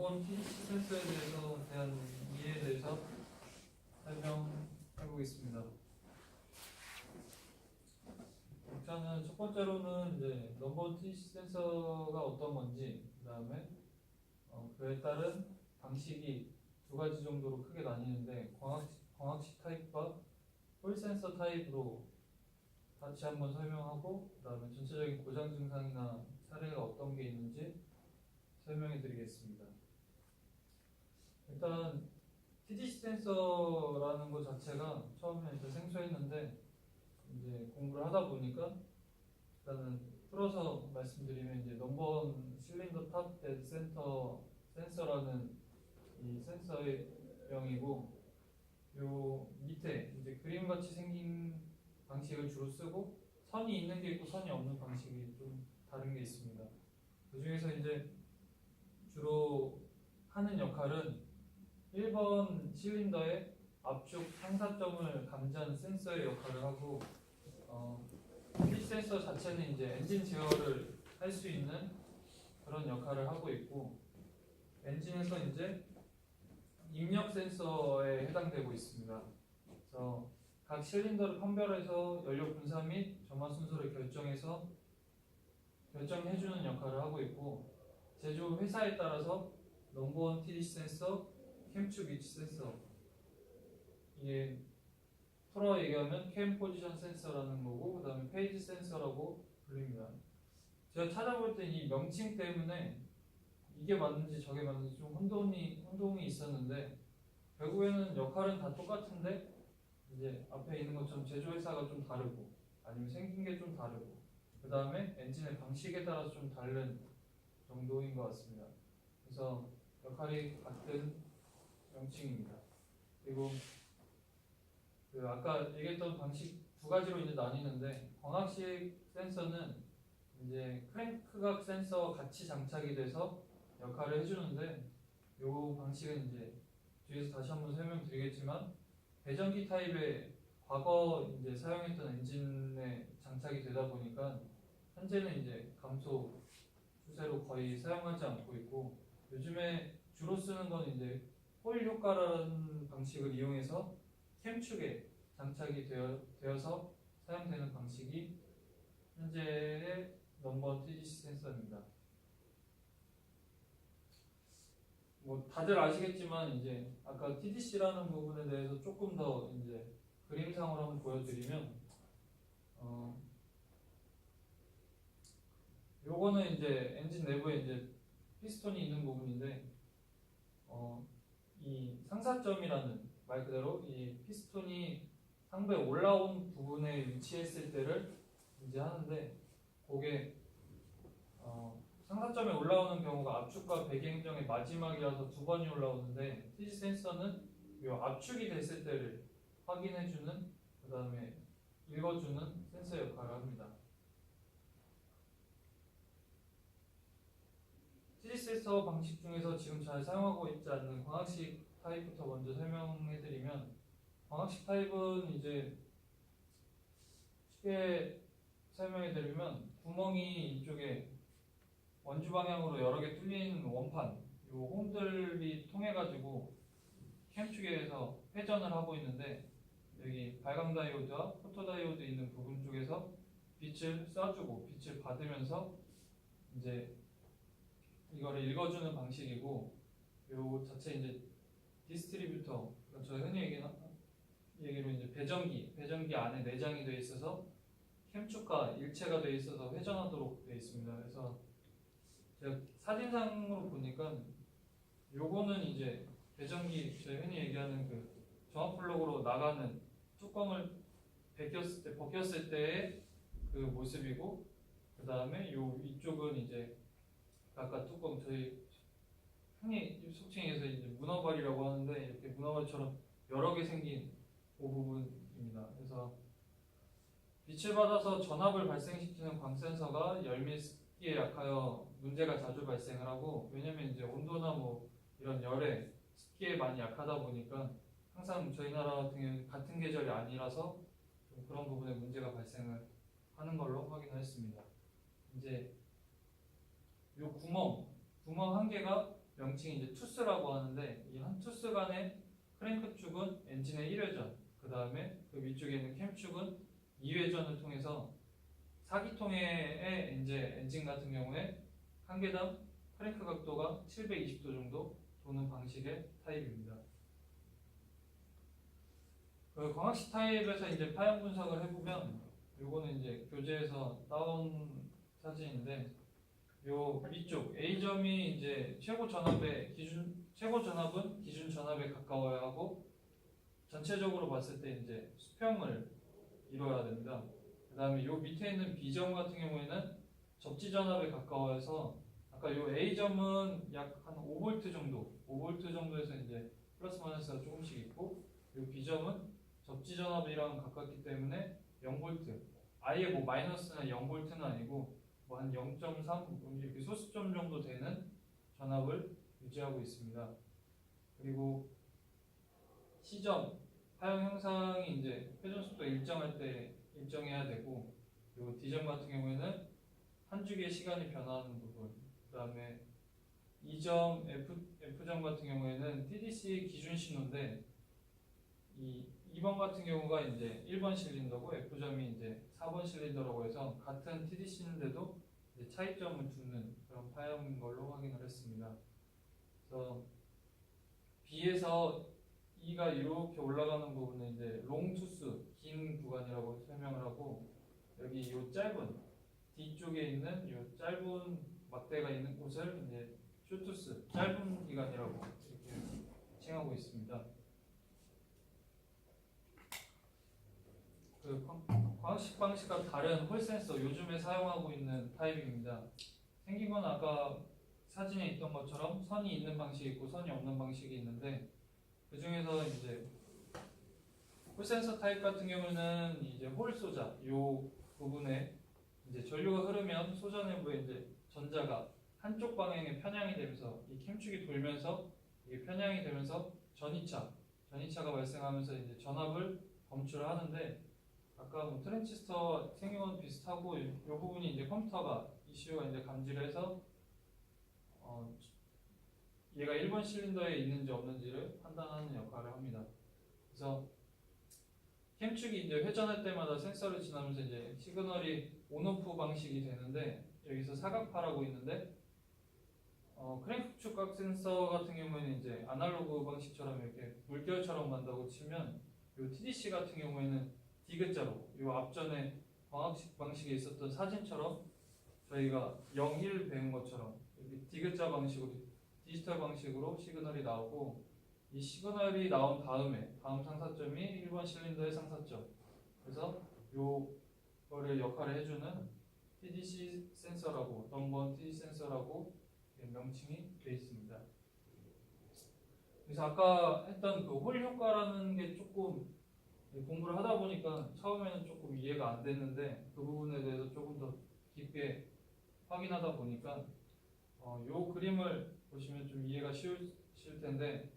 넘버원 TDC 센서에 대한 이해에 대해서 설명해 보겠습니다. 일단은 첫 번째로는 이제 넘버원 TDC 센서가 어떤 건지, 그 다음에 그에 따른 방식이 두 가지 정도로 크게 나뉘는데 광학식 타입과 홀 센서 타입으로 같이 한번 설명하고, 그 다음에 전체적인 고장 증상이나 사례가 어떤 게 있는지 설명해 드리겠습니다. 일단 TDC 센서라는 것 자체가 처음에 이제 생소했는데, 이제 공부를 하다 보니까 일단은 풀어서 말씀드리면, 이제 넘버원 실린더 탑 데드 센터 센서라는 이 센서명이고, 요 밑에 이제 그림같이 생긴 방식을 주로 쓰고, 선이 있는 게 있고 선이 없는 방식이 좀 다른 게 있습니다. 그 중에서 이제 주로 하는 역할은 1번 실린더의 압축 상사점을 감지하는 센서의 역할을 하고, TDC 센서 자체는 이제 엔진 제어를 할 수 있는 그런 역할을 하고 있고, 엔진에서 이제 입력 센서에 해당되고 있습니다. 그래서 각 실린더를 판별해서 연료 분사 및 점화 순서를 결정해주는 역할을 하고 있고, 제조 회사에 따라서 넘버원 TDC 센서, 캠축 위치 센서, 이게 풀어 얘기하면 캠 포지션 센서라는 거고, 그 다음에 페이지 센서라고 불립니다. 제가 찾아볼 때 이 명칭 때문에 이게 맞는지 저게 맞는지 좀 혼동이 있었는데, 결국에는 역할은 다 똑같은데 이제 앞에 있는 것처럼 제조회사가 좀 다르고, 아니면 생긴 게 좀 다르고, 그 다음에 엔진의 방식에 따라서 좀 다른 정도인 것 같습니다. 그래서 역할이 같은 명칭입니다. 그리고 그 아까 얘기했던 방식 두 가지로 이제 나뉘는데, 광학식 센서는 이제 크랭크각 센서와 같이 장착이 돼서 역할을 해주는데, 이 방식은 이제 뒤에서 다시 한번 설명드리겠지만, 배전기 타입의 과거 이제 사용했던 엔진에 장착이 되다 보니까 현재는 이제 감소 추세로 거의 사용하지 않고 있고, 요즘에 주로 쓰는 건 이제 호일 효과라는 방식을 이용해서 캠축에 장착이 되어서 사용되는 방식이 현재의 넘버원 TDC 센서입니다. 뭐 다들 아시겠지만, 이제 아까 TDC라는 부분에 대해서 조금 더 이제 그림상으로 한번 보여드리면, 요거는 이제 엔진 내부에 이제 피스톤이 있는 부분인데, 이 상사점이라는 말 그대로 이 피스톤이 상부에 올라온 부분에 위치했을 때를 이제 하는데, 그게 상사점에 올라오는 경우가 압축과 배기행정의 마지막이라서 두 번이 올라오는데, TDC 센서는 이 압축이 됐을 때를 확인해주는, 그 다음에 읽어주는 센서 역할을 합니다. TDC 센서 방식 중에서 지금 잘 사용하고 있지 않는 광학식 타입부터 먼저 설명해드리면, 광학식 타입은 이제 쉽게 설명해드리면, 구멍이 이쪽에 원주 방향으로 여러 개 뚫린 원판, 이 홈들이 통해가지고 캠축에서 회전을 하고 있는데, 여기 발광 다이오드와 포토 다이오드 있는 부분 쪽에서 빛을 쏴주고 빛을 받으면서 이제 이거를 읽어주는 방식이고, 요 자체 이제 디스트리뷰터, 저 흔히 얘기로 이제 배전기 안에 내장이 되어 있어서 캠축과 일체가 되어 있어서 회전하도록 되어 있습니다. 그래서 제가 사진상으로 보니까 요거는 이제 배전기, 저희 흔히 얘기하는 그 정압 플러그로 나가는 뚜껑을 벗겼을 때의 그 모습이고, 그 다음에 요 위쪽은 이제 아까 뚜껑, 저희 흔히 속칭해서 이제 문어발이라고 하는데, 이렇게 문어발처럼 여러 개 생긴 그 부분입니다. 그래서 빛을 받아서 전압을 발생시키는 광센서가 열 및 습기에 약하여 문제가 자주 발생을 하고, 왜냐면 이제 온도나 뭐 이런 열에 습기에 많이 약하다 보니까 항상 저희 나라 같은 경우는 같은 계절이 아니라서 좀 그런 부분에 문제가 발생을 하는 걸로 확인을 했습니다. 이제 요 구멍 한 개가 명칭이 이제 투스라고 하는데 이 한 투스 간의 크랭크 축은 엔진의 1회전, 그 다음에 그 위쪽에 있는 캠 축은 2회전을 통해서 4기통의 이제 엔진 같은 경우에 한 개당 크랭크 각도가 720도 정도 도는 방식의 타입입니다. 그 광학식 타입에서 이제 파형 분석을 해보면 요거는 이제 교재에서 따온 사진인데 요 위쪽 A점이 이제 최고 전압은 기준 전압에 가까워야 하고 전체적으로 봤을 때 이제 수평을 이뤄야 됩니다. 그 다음에 요 밑에 있는 B점 같은 경우에는 접지 전압에 가까워서 아까 요 A점은 약 한 5V 정도에서 이제 플러스 마이너스가 조금씩 있고 요 B점은 접지 전압이랑 가깝기 때문에 0V, 아예 뭐 마이너스나 0V는 아니고 뭐 한 0.3 이렇게 소수점 정도 되는 전압을 유지하고 있습니다. 그리고 C점 파형 형상이 이제 회전 속도 일정할 때 일정해야 되고, 그리고 D점 같은 경우에는 한 주기의 시간이 변화하는 부분, 그 다음에 E점 F점 같은 경우에는 TDC 기준 신호인데 이 2번 같은 경우가 이제 1번 실린더고 F점이 이제 4번 실린더라고 해서 같은 TDC인데도 이제 차이점을 두는 그런 파형인 걸로 확인을 했습니다. 그래서 B에서 E가 이렇게 올라가는 부분은 이제 롱투스, 긴 구간이라고 설명을 하고, 여기 이 짧은 뒤쪽에 있는 이 짧은 막대가 있는 곳을 이제 숏투스, 짧은 기간이라고 이렇게 칭하고 있습니다. 그 광학식 방식과 다른 홀 센서, 요즘에 사용하고 있는 타입입니다. 생긴 건 아까 사진에 있던 것처럼 선이 있는 방식이 있고 선이 없는 방식이 있는데, 그 중에서 이제 홀 센서 타입 같은 경우는 이제 홀 소자 요 부분에 이제 전류가 흐르면 소자 내부에 이제 전자가 한쪽 방향에 편향이 되면서 이 캠축이 돌면서 이게 편향이 되면서 전이차가 발생하면서 이제 전압을 검출하는데, 아까 뭐 트랜지스터 생긴 건 비슷하고 이 부분이 이제 컴퓨터가 ECU가 이제 감지를 해서 얘가 1번 실린더에 있는지 없는지를 판단하는 역할을 합니다. 그래서 캠축이 이제 회전할 때마다 센서를 지나면서 이제 시그널이 온오프 방식이 되는데, 여기서 사각파라고 있는데 크랭크 축각 센서 같은 경우에는 이제 아날로그 방식처럼 이렇게 물결처럼 간다고 치면, 요 TDC 같은 경우에는 디귿자로 요 앞전에 광학식 방식에 있었던 사진처럼 저희가 0, 1 배운 것처럼 이렇게 디귿자 방식으로 디지털 방식으로 시그널이 나오고, 이 시그널이 나온 다음 상사점이 1번 실린더의 상사점, 그래서 요거를 역할을 해주는 TDC 센서라고, 넘버 TDC 센서라고 명칭이 되어 있습니다. 그래서 아까 했던 그 홀 효과라는 게 조금 공부를 하다 보니까 처음에는 조금 이해가 안 됐는데, 그 부분에 대해서 조금 더 깊게 확인하다 보니까 요 그림을 보시면 좀 이해가 쉬우실 텐데,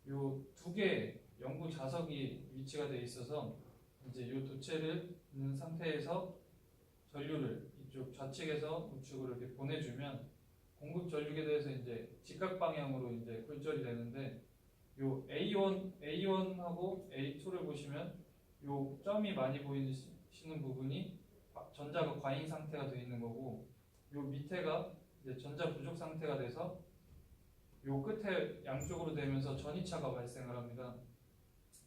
요 두 개의 연구 자석이 위치가 되어 있어서 이제 요 도체를 있는 상태에서 전류를 이쪽 좌측에서 우측으로 이렇게 보내주면 공급 전류에 대해서 이제 직각 방향으로 이제 굴절이 되는데, 요 A1하고 A2를 보시면 요 점이 많이 보이시는 부분이 전자가 과잉 상태가 되어 있는 거고, 요 밑에가 이제 전자 부족 상태가 돼서 요 끝에 양쪽으로 되면서 전이차가 발생을 합니다.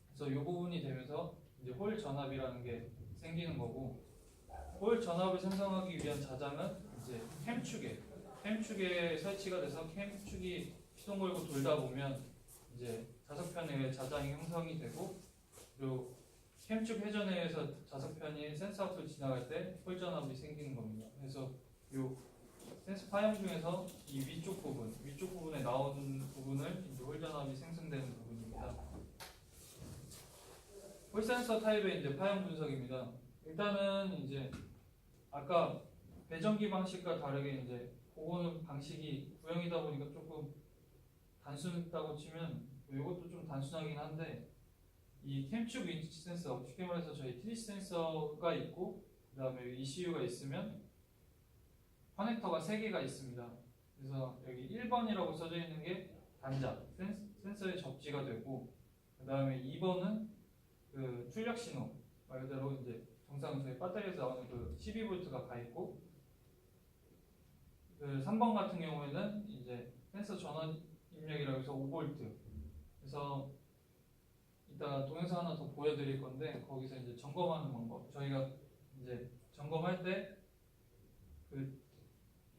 그래서 요 부분이 되면서 이제 홀 전압이라는 게 생기는 거고, 홀 전압을 생성하기 위한 자장은 이제 캠축에 설치가 돼서 캠축이 시동 걸고 돌다 보면 이제 자석편에 자장이 형성이 되고, 그리고 캠축 회전에 의해서 자석편이 센서 앞을 지나갈 때 홀 전압이 생기는 겁니다. 그래서 요 센서 파형 중에서 이 위쪽 부분에 나오는 부분을 이제 홀 전압이 생성되는 부분입니다. 홀 센서 타입의 이제 파형 분석입니다. 일단은 이제 아까 배전기 방식과 다르게 이제 그거는 방식이 구형이다 보니까 조금 단순하다고 치면 이것도 좀 단순하긴 한데, 이 캠축 위치 센서, 쉽게 말해서 저희 TDC 센서가 있고 그 다음에 ECU가 있으면 커넥터가 3개가 있습니다. 그래서 여기 1번 1번이라고 써져 있는 게 단자, 센서의 접지가 되고, 그 다음에 2번은 그 출력 신호, 말 그대로 이제 정상 저희 배터리에서 나오는 그 12V가 가 있고, 그 3번 같은 경우에는 이제 센서 전원 입력이라고 해서 5V. 그래서 이따가 동영상 하나 더 보여드릴 건데, 거기서 이제 점검하는 방법. 저희가 이제 점검할 때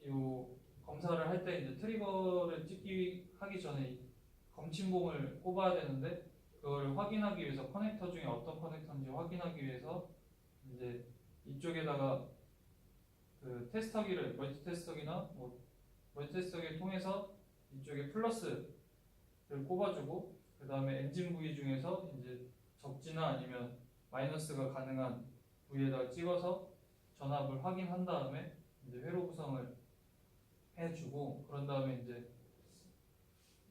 요 검사를 할 때 이제 트리거를 하기 전에 이 검침봉을 꼽아야 되는데, 그걸 확인하기 위해서 커넥터 중에 어떤 커넥터인지 확인하기 위해서 이제 이쪽에다가 그 테스터기를 멀티 테스터기나 뭐 멀티 테스터기 통해서 이쪽에 플러스를 꼽아주고, 그 다음에 엔진 부위 중에서 이제 접지나 아니면 마이너스가 가능한 부위에다가 찍어서 전압을 확인한 다음에 이제 회로 구성을 해주고, 그런 다음에 이제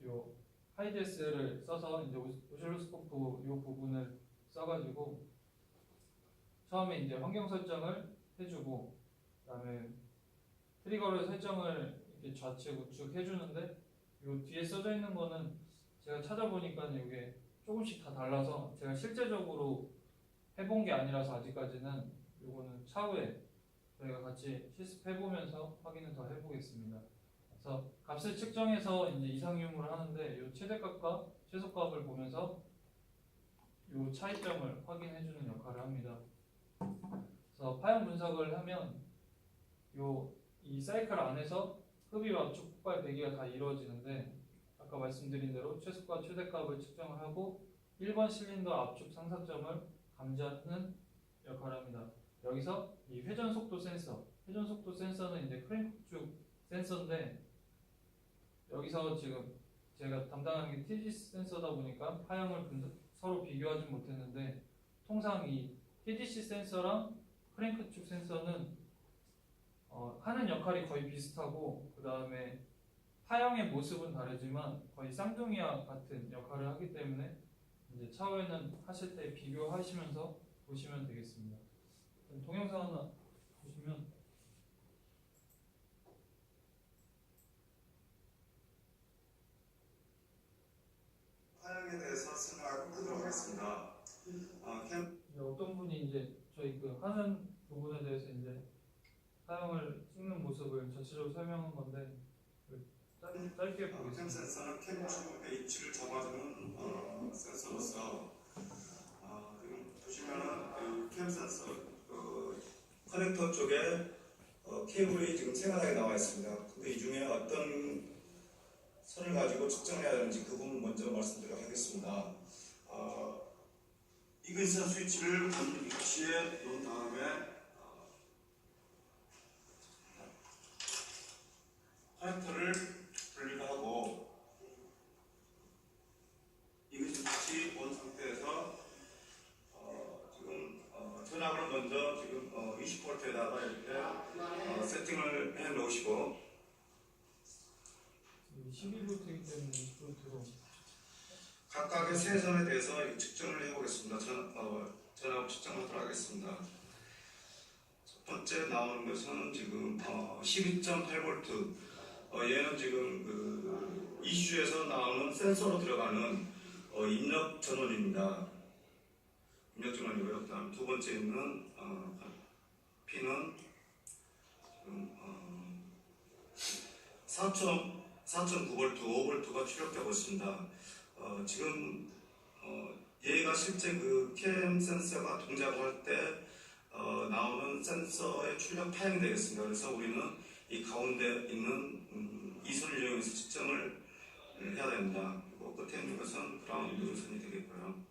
요 하이데스를 써서 이제 오실로스코프 요 부분을 써가지고 처음에 이제 환경 설정을 해주고, 그다음에 트리거를 설정을 이렇게 좌측 우측 해주는데, 요 뒤에 써져 있는 거는 제가 찾아보니까 이게 조금씩 다 달라서 제가 실제적으로 해본 게 아니라서 아직까지는 요거는 차후에 저희가 같이 실습해보면서 확인을 더 해보겠습니다. 그래서 값을 측정해서 이제 이상 유무를 하는데, 요 최대값과 최소값을 보면서 요 차이점을 확인해주는 역할을 합니다. 그래서 파형 분석을 하면 이 사이클 안에서 흡입, 압축, 폭발, 배기가 다 이루어지는데, 아까 말씀드린 대로 최소값, 최대값을 측정을 하고 1번 실린더 압축 상사점을 감지하는 역할을 합니다. 여기서 이 회전 속도 센서는 이제 크랭크축 센서인데, 여기서 지금 제가 담당하는 게 TGC 센서다 보니까 파형을 서로 비교하지 못했는데, 통상 이 TGC 센서랑 크랭크축 센서는 하는 역할이 거의 비슷하고, 그 다음에 파형의 모습은 다르지만 거의 쌍둥이와 같은 역할을 하기 때문에 이제 차후에는 하실 때 비교하시면서 보시면 되겠습니다. 동영상 하나 보시면 파형에 대해서 설명하도록 하겠습니다. 어떤 분이 이제 저희 그 하는 부분에 대해서 이제 파형을 찍는 모습을 전체적으로 설명한 건데, 짧게 캠 보겠습니다. 센서는 캠축의 위치를 잡아주는 센서로서 지금 보시면은 캠 센서 커넥터 쪽에 케이블이 지금 세 가닥이 나와 있습니다. 근데 이 중에 어떤 선을 가지고 측정해야 되는지 그 부분 먼저 말씀드리도록 하겠습니다. 이그니션 스위치를 본 위치에 놓은 다음에 커넥터를 분리하고 이그니션 스위치 온 상태에서 지금 전압을 먼저 지금 20V에다가 이렇게 세팅을 해 놓으시고, 12V이기 때문에 20V로 각각의 세 선에 대해서 측정을 해보겠습니다. 전압 측정하도록 하겠습니다. 첫 번째 나오는 것은 지금 12.8V. 얘는 지금 그 이슈에서 나오는 센서로 들어가는 입력 전원입니다. 입력 전원이고요. 그다음 두 번째 있는 P는 지금 4.9V, 5V가 출력되고 있습니다. 지금 얘가 실제 그 캠 센서가 동작을 할 때 나오는 센서의 출력 파형이 되겠습니다. 그래서 우리는 이 가운데 있는 이 선을 이용해서 측정을 해야 됩니다. 그리고 끝에 있는 것은 그라운드 선이 되겠고요.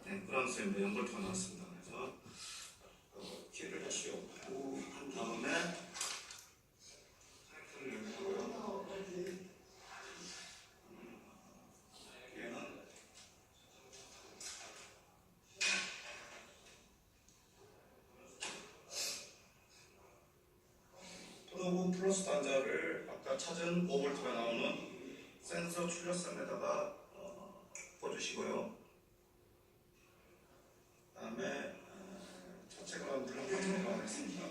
네, 그라운드 선인데 0V가 나왔습니다. 그래서 키를 씌우고 한 다음에 커넥터를 열고요. 얘는 프로브 플러스 단자를 아까 찾은 5V가 나오는 센서 출력선에다가 꽂으시고요. 그 다음에 자체 그라운드를 확인하겠습니다.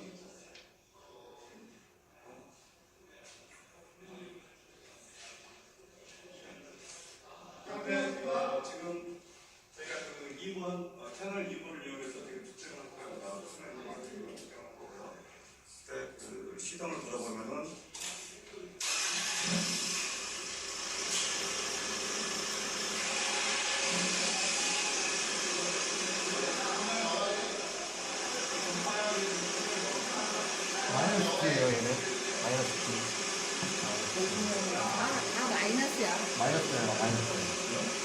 얘네? 마이너스 P. 다 마이너스야. 마이너스예요, 마이너스.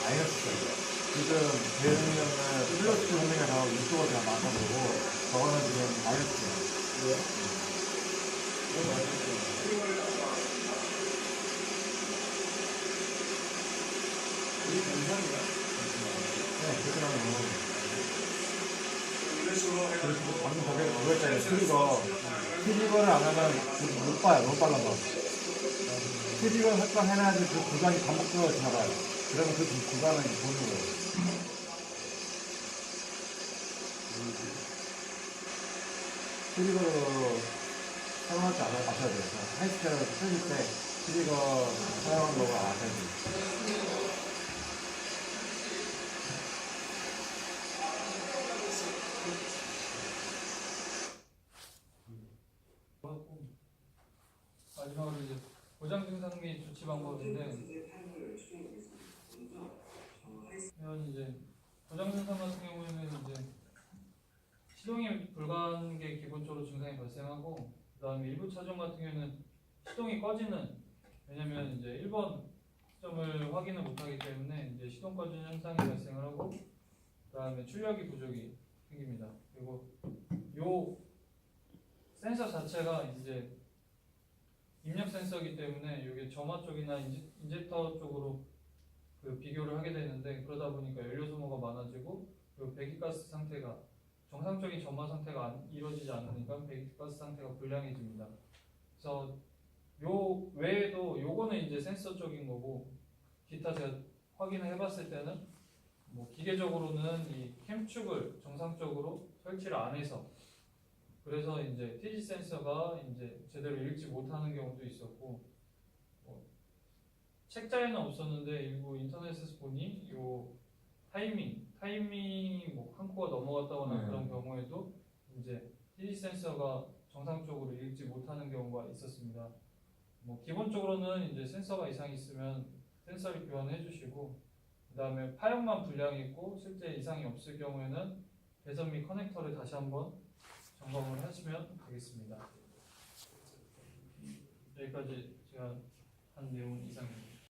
마이너스예요. 지금 대응형은 플러스 공명이라서 이쪽으로 다 맞춰보고 저거는 지금 마이너스예요. 네, 그렇게 나오는 거예요. 그리고 방금 저게 그거였잖아요. 트리거를 안 하면 못 봐요. 너무 빨라서. 트리거 설정 해놔야지 그 구간이 반복적으로 지나가요. 그러면 그 구간을 보는 거예요. 트리거로 사용할 줄 아셔야 돼요. 하이스페어를 쓰실 때 트리거 사용하는 거가 아셔야 돼요. 마지막으로 이제 보장 증상 및 조치 방법인데, 이런 이제 보장 증상 같은 경우에는 이제 시동이 불가한 게 기본적으로 증상이 발생하고, 그다음에 일부 차종 같은 경우에는 시동이 꺼지는, 왜냐면 이제 1번 점을 확인을 못하기 때문에 이제 시동 꺼지는 현상이 발생을 하고, 그다음에 출력이 부족이 생깁니다. 그리고 요 센서 자체가 이제 입력 센서이기 때문에 이게 점화 쪽이나 인젝터 쪽으로 그 비교를 하게 되는데, 그러다 보니까 연료 소모가 많아지고, 그리고 배기가스 상태가 정상적인 점화 상태가 이루어지지 않으니까 배기가스 상태가 불량해집니다. 그래서 요 외에도 요거는 이제 센서 쪽인 거고, 기타 제가 확인을 해봤을 때는 뭐 기계적으로는 이 캠축을 정상적으로 설치를 안 해서, 그래서 이제 TG 센서가 이제 제대로 읽지 못하는 경우도 있었고, 책자에는 없었는데 일부 인터넷에서 보니 요 타이밍 뭐 한 코가 넘어갔다거나 그런 경우에도 이제 TG 센서가 정상적으로 읽지 못하는 경우가 있었습니다. 뭐 기본적으로는 이제 센서가 이상이 있으면 센서를 교환해 주시고, 그다음에 파형만 불량이 있고 실제 이상이 없을 경우에는 배선 및 커넥터를 다시 한번 점검을 하시면 되겠습니다. 여기까지 제가 한 내용 이상입니다.